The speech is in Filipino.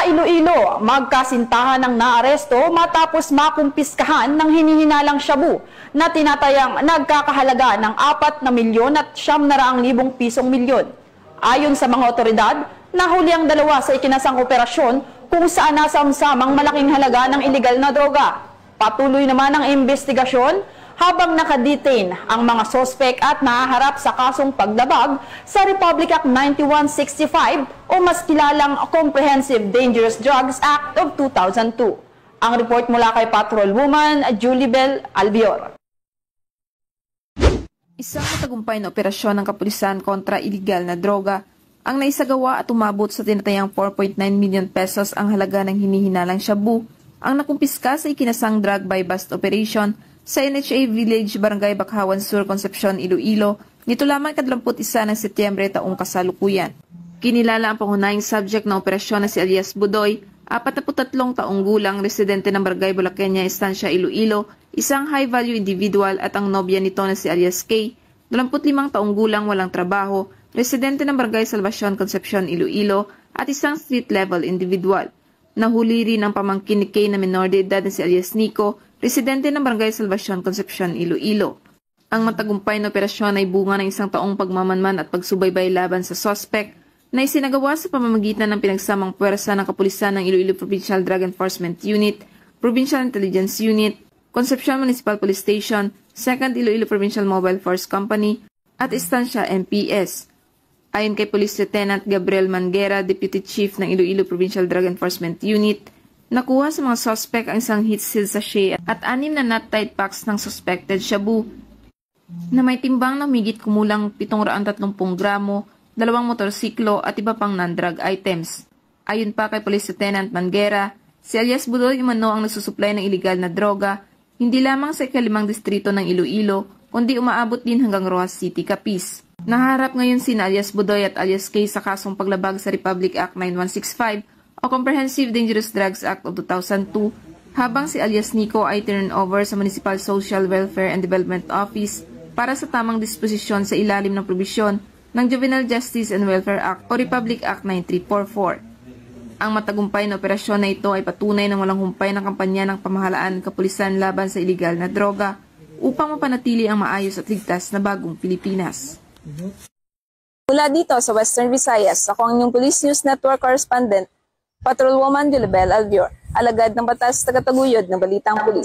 Iloilo, magkasintahan ng naaresto matapos makumpiskahan ng hinihinalang shabu na tinatayang nagkakahalaga ng 4 na milyon at 900,000 pisong milyon. Ayon sa mga otoridad, nahuli ang dalawa sa ikinasang operasyon kung saan nasamsamang malaking halaga ng iligal na droga. Patuloy naman ang investigasyon habang nakadetain ang mga sospek at nahaharap sa kasong pagdabag sa Republic Act 9165 o mas kilalang Comprehensive Dangerous Drugs Act of 2002. Ang report mula kay Patrolwoman Julibel Albior. Isang matagumpay na operasyon ng kapulisan kontra iligal na droga ang naisagawa at umabot sa tinatayang 4.9 million pesos ang halaga ng hinihinalang shabu ang nakumpiska sa ikinasang drug buy bust operation sa NHA Village, Barangay Bakawan Sur, Concepcion, Iloilo, nito lamang 21 ng Setyembre taong kasalukuyan. Kinilala ang pangunahing subject ng operasyon na si Alias Budoy, 43 taong gulang, residente ng Barangay Bulaqueña, Estancia, Iloilo, isang high-value individual at ang nobya nito na si Alias K, 25 taong gulang, walang trabaho, residente ng Barangay Salvacion, Concepcion, Iloilo, at isang street-level individual. Nahuli rin ang pamangkin ni K na menor de edad na si Alias Nico, residente ng Barangay Salvacion, Concepcion, Iloilo. Ang matagumpay na operasyon ay bunga ng isang taong pagmamanman at pagsubaybay laban sa suspect na isinagawa sa pamamagitan ng pinagsamang puwersa ng kapulisan ng Iloilo Provincial Drug Enforcement Unit, Provincial Intelligence Unit, Concepcion Municipal Police Station, 2nd Iloilo Provincial Mobile Force Company, at Estancia MPS. Ayon kay Police Lieutenant Gabriel Manguera, Deputy Chief ng Iloilo Provincial Drug Enforcement Unit, nakuha sa mga suspect ang isang heat seal sachet at 6 na nut tight packs ng suspected shabu na may timbang na humigit kumulang 730 gramo, 2 motorsiklo at iba pang non-drug items. Ayon pa kay Police Lieutenant Manguera, si Alias Budoy umano ang nagsusupply ng iligal na droga hindi lamang sa ikalimang distrito ng Iloilo kundi umaabot din hanggang Rojas City, Capiz. Naharap ngayon sina Alias Budoy at Alias K sa kasong paglabag sa Republic Act 9165 o Comprehensive Dangerous Drugs Act of 2002, habang si Alias Nico ay turn over sa Municipal Social Welfare and Development Office para sa tamang disposisyon sa ilalim ng probisyon ng Juvenile Justice and Welfare Act o Republic Act 9344. Ang matagumpay na operasyon na ito ay patunay ng walang humpay ng kampanya ng pamahalaan ng kapulisan laban sa iligal na droga upang mapanatili ang maayos at ligtas na bagong Pilipinas. Mula dito sa Western Visayas, ako ang inyong Police News Network correspondent, Patrolwoman Julibel Albior, alagad ng batas tagataguyod ng Balitang Pulis.